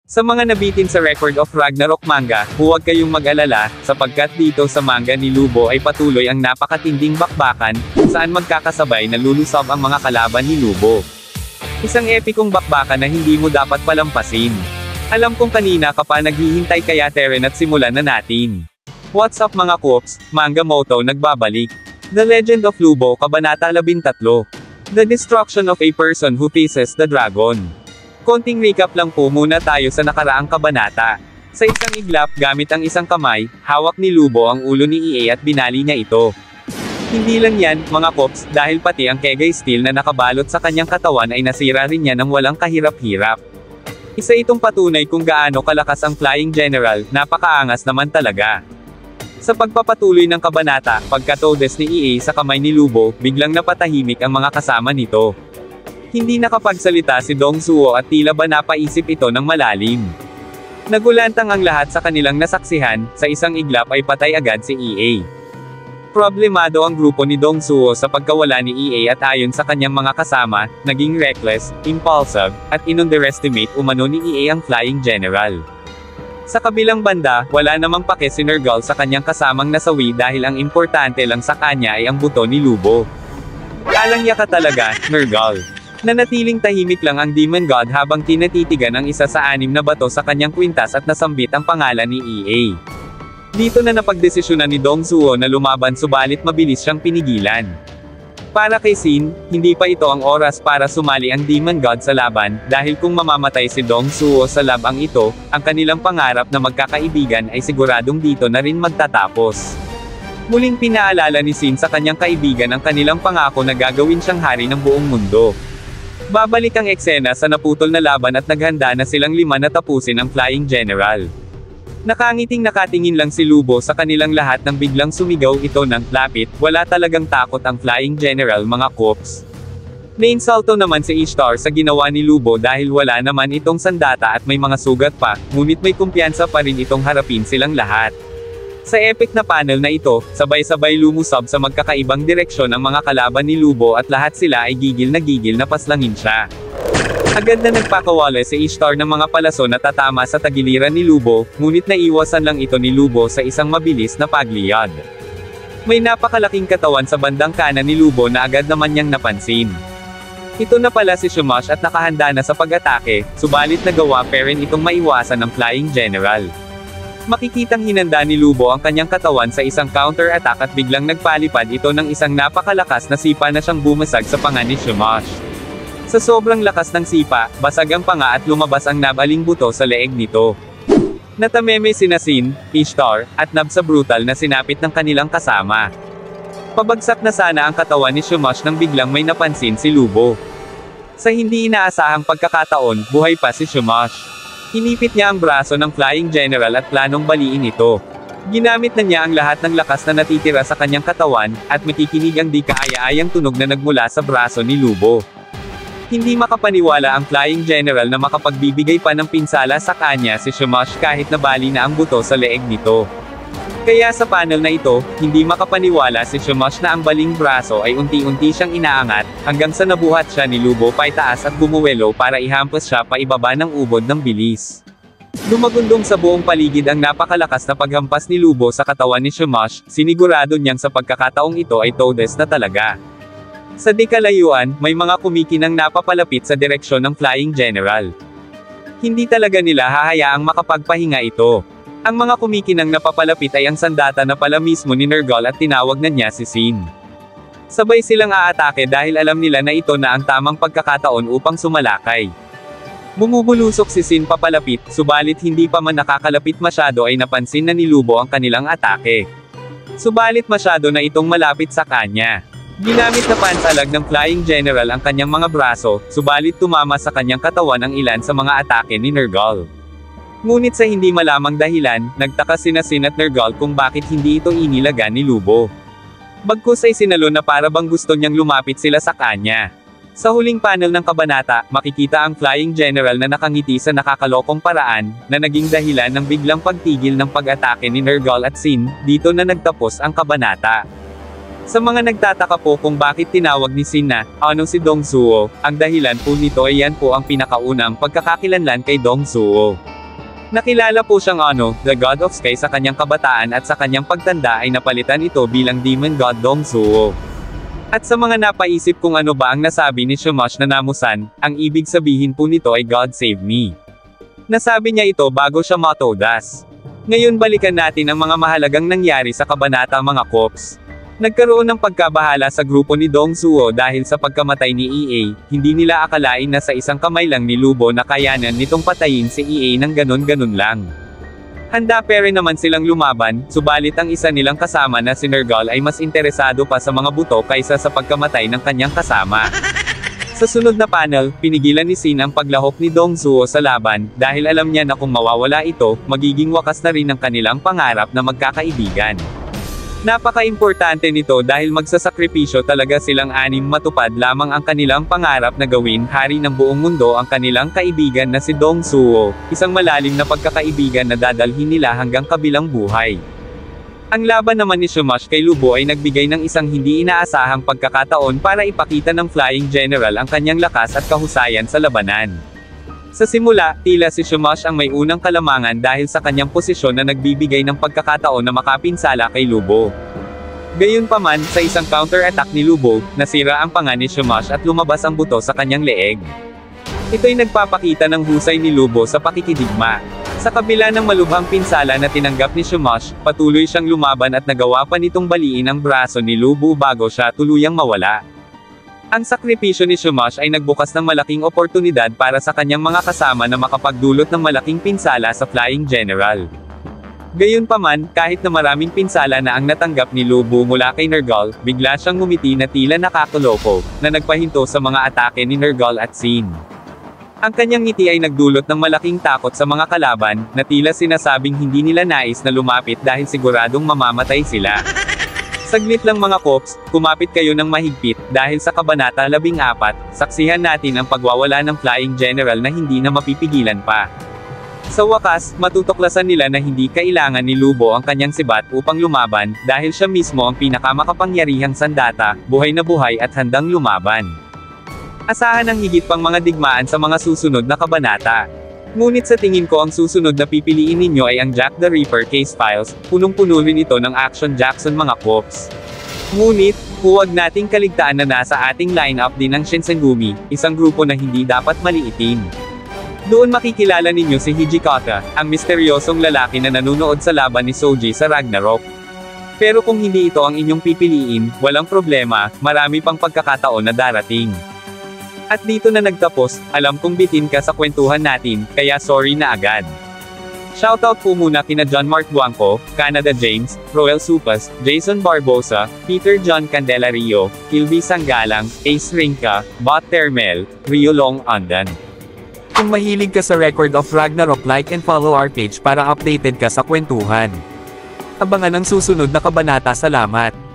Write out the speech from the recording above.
Sa mga nabitin sa Record of Ragnarok manga, huwag kayong mag-alala, sapagkat dito sa manga ni Lubo ay patuloy ang napakatinding bakbakan, kung saan magkakasabay na lulusob ang mga kalaban ni Lubo. Isang epikong bakbakan na hindi mo dapat palampasin. Alam kong kanina ka pa naghihintay kaya Teren at simulan na natin. What's up mga Koops, Manga Moto nagbabalik. The Legend of Lubo, Kabanata 13. The Destruction of a Person Who Faces the Dragon. Konting recap lang po muna tayo sa nakaraang kabanata. Sa isang iglap gamit ang isang kamay, hawak ni Lubo ang ulo ni EA at binali niya ito. Hindi lang yan, mga Koops, dahil pati ang Kegay Steel na nakabalot sa kanyang katawan ay nasira rin niya ng walang kahirap-hirap. Isa itong patunay kung gaano kalakas ang Flying General, napakaangas naman talaga. Sa pagpapatuloy ng kabanata, pagkatodes ni EA sa kamay ni Lubo, biglang napatahimik ang mga kasama nito. Hindi nakapagsalita si Dong Suo at tila ba napaisip ito ng malalim. Nagulantang ang lahat sa kanilang nasaksihan, sa isang iglap ay patay agad si EA. Problemado ang grupo ni Dong Suo sa pagkawala ni EA at ayon sa kanyang mga kasama, naging reckless, impulsive, at in-underestimate umano ni EA ang Flying General. Sa kabilang banda, wala namang pake si Nergal sa kanyang kasamang nasawi dahil ang importante lang sa kanya ay ang buto ni Lubo. Kalangya ka talaga, Nergal. Nanatiling tahimik lang ang Demon God habang tinatitigan ang isa sa 6 na bato sa kanyang kwintas at nasambit ang pangalan ni EA. Dito na napagdesisyonan ni Dong Suo na lumaban subalit mabilis siyang pinigilan. Para kay Sin, hindi pa ito ang oras para sumali ang Demon God sa laban, dahil kung mamamatay si Dong Suo sa labang ito, ang kanilang pangarap na magkakaibigan ay siguradong dito na rin magtatapos. Muling pinaalala ni Sin sa kanyang kaibigan ang kanilang pangako na gagawin siyang hari ng buong mundo. Babalik ang eksena sa naputol na laban at naghanda na silang 5 na tapusin ang Flying General. Nakangiting nakatingin lang si Lubo sa kanilang lahat nang biglang sumigaw ito ng lapit, wala talagang takot ang Flying General mga Koops. Nainsulto naman si Ishtar sa ginawa ni Lubo dahil wala naman itong sandata at may mga sugat pa, ngunit may kumpiyansa pa rin itong harapin silang lahat. Sa epic na panel na ito, sabay-sabay lumusob sa magkakaibang direksyon ang mga kalaban ni Lubo at lahat sila ay gigil na paslangin siya. Agad na nagpakawala si Ishtar ng mga palaso na tatama sa tagiliran ni Lubo, ngunit naiwasan lang ito ni Lubo sa isang mabilis na pagliyad. May napakalaking katawan sa bandang kanan ni Lubo na agad naman niyang napansin. Ito na pala si Shamash at nakahanda na sa pag-atake, subalit nagawa pa rin itong maiwasan ng Flying General. Makikitang hinanda ni Lubo ang kanyang katawan sa isang counter-attack at biglang nagpalipad ito ng isang napakalakas na sipa na siyang bumasag sa panga ni Shamash. Sa sobrang lakas ng sipa, basag ang panga at lumabas ang nabaling buto sa leeg nito. Natameme sina Sin, Ishtar, at Nab sa brutal na sinapit ng kanilang kasama. Pabagsak na sana ang katawan ni Shamash nang biglang may napansin si Lubo. Sa hindi inaasahang pagkakataon, buhay pa si Shamash. Hinipit niya ang braso ng Flying General at planong baliin ito. Ginamit na niya ang lahat ng lakas na natitira sa kanyang katawan, at makikinig ang di kaaya-ayang tunog na nagmula sa braso ni Lubo. Hindi makapaniwala ang Flying General na makapagbibigay pa ng pinsala sa kanya si Shamash kahit nabali na ang buto sa leeg nito. Kaya sa panel na ito, hindi makapaniwala si Shamash na ang baling braso ay unti-unti siyang inaangat, hanggang sa nabuhat siya ni Lubo paitaas at bumuwelo para ihampas siya pa ibaba ng ubod ng bilis. Lumagundong sa buong paligid ang napakalakas na paghampas ni Lubo sa katawan ni Shamash, sinigurado niyang sa pagkakataong ito ay todes na talaga. Sa di kalayuan, may mga kumikinang napapalapit sa direksyon ng Flying General. Hindi talaga nila hahayaang makapagpahinga ito. Ang mga kumikinang napapalapit ay ang sandata na pala mismo ni Nergal at tinawag na niya si Sin. Sabay silang aatake dahil alam nila na ito na ang tamang pagkakataon upang sumalakay. Bumubulusok si Sin papalapit, subalit hindi pa man nakakalapit masyado ay napansin na ni Lubo ang kanilang atake. Subalit masyado na itong malapit sa kanya. Ginamit na pansalag ng Flying General ang kanyang mga braso, subalit tumama sa kanyang katawan ang ilan sa mga atake ni Nergal. Ngunit sa hindi malamang dahilan, nagtaka sina Sin at Nergal kung bakit hindi ito inilaga ni Lubo. Bagkus ay sinalo na para bang gusto niyang lumapit sila sa kanya. Sa huling panel ng kabanata, makikita ang Flying General na nakangiti sa nakakalokong paraan, na naging dahilan ng biglang pagtigil ng pag-atake ni Nergal at Sin, dito na nagtapos ang kabanata. Sa mga nagtataka po kung bakit tinawag ni Sin na, si Dong Suo, ang dahilan po nito ay yan po ang pinakaunang pagkakakilanlan kay Dong Suo. Nakilala po siyang the God of Sky sa kanyang kabataan at sa kanyang pagtanda ay napalitan ito bilang Demon God Dong Suo. At sa mga napaisip kung ano ba ang nasabi ni Shamash na namusan, ang ibig sabihin po nito ay God Save Me. Nasabi niya ito bago siya matodas. Ngayon balikan natin ang mga mahalagang nangyari sa kabanata mga Kops. Nagkaroon ng pagkabahala sa grupo ni Dong Suo dahil sa pagkamatay ni EA, hindi nila akalain na sa isang kamay lang ni Lubo na kayanan nitong patayin si EA ng ganon-ganon lang. Handa pero naman silang lumaban, subalit ang isa nilang kasama na si Nergal ay mas interesado pa sa mga buto kaysa sa pagkamatay ng kanyang kasama. Sa sunod na panel, pinigilan ni Sin ang paglahok ni Dong Suo sa laban, dahil alam niya na kung mawawala ito, magiging wakas na rin ang kanilang pangarap na magkakaibigan. Napaka-importante nito dahil magsasakripisyo talaga silang anim matupad lamang ang kanilang pangarap na gawin hari ng buong mundo ang kanilang kaibigan na si Dong Suo, isang malalim na pagkakaibigan na dadalhin nila hanggang kabilang buhay. Ang laban naman ni Shamash kay Lubo ay nagbigay ng isang hindi inaasahang pagkakataon para ipakita ng Flying General ang kanyang lakas at kahusayan sa labanan. Sa simula, tila si Shamash ang may unang kalamangan dahil sa kanyang posisyon na nagbibigay ng pagkakataon na makapinsala kay Lubo. Gayunpaman, sa isang counter-attack ni Lubo, nasira ang panga ni Shamash at lumabas ang buto sa kanyang leeg. Ito'y nagpapakita ng husay ni Lubo sa pakikidigma. Sa kabila ng malubhang pinsala na tinanggap ni Shamash, patuloy siyang lumaban at nagawa pa nitong baliin ang braso ni Lubo bago siya tuluyang mawala. Ang sakripisyo ni Shamash ay nagbukas ng malaking oportunidad para sa kanyang mga kasama na makapagdulot ng malaking pinsala sa Flying General. Gayunpaman, kahit na maraming pinsala na ang natanggap ni Lubo mula kay Nergal, bigla siyang ngumiti na tila nakakaloko, na nagpahinto sa mga atake ni Nergal at Sin. Ang kanyang ngiti ay nagdulot ng malaking takot sa mga kalaban, na tila sinasabing hindi nila nais na lumapit dahil siguradong mamamatay sila. Saglit lang mga Kops, kumapit kayo ng mahigpit, dahil sa Kabanata 14, saksihan natin ang pagwawala ng Flying General na hindi na mapipigilan pa. Sa wakas, matutuklasan nila na hindi kailangan ni Lubo ang kanyang sibat upang lumaban, dahil siya mismo ang pinakamakapangyarihang sandata, buhay na buhay at handang lumaban. Asahan ang higit pang mga digmaan sa mga susunod na kabanata. Ngunit sa tingin ko ang susunod na pipiliin ninyo ay ang Jack the Ripper Case Files, punong-puno rin ito ng Action Jackson mga Kops. Ngunit, huwag nating kaligtaan na nasa ating lineup din ang Shinsengumi, isang grupo na hindi dapat maliitin. Doon makikilala ninyo si Hijikata, ang misteryosong lalaki na nanunood sa laban ni Soji sa Ragnarok. Pero kung hindi ito ang inyong pipiliin, walang problema, marami pang pagkakataon na darating. At dito na nagtapos, alam kong bitin ka sa kwentuhan natin, kaya sorry na agad. Shoutout po muna kina John Mark Guangco, Canada James, Roel Supas, Jason Barbosa, Peter John Candelario, Kilby Sanggalang, Ace Rinca, Bot Termel, Rio Long Andan. Kung mahilig ka sa Record of Ragnarok, like and follow our page para updated ka sa kwentuhan. Abangan ang susunod na kabanata. Salamat!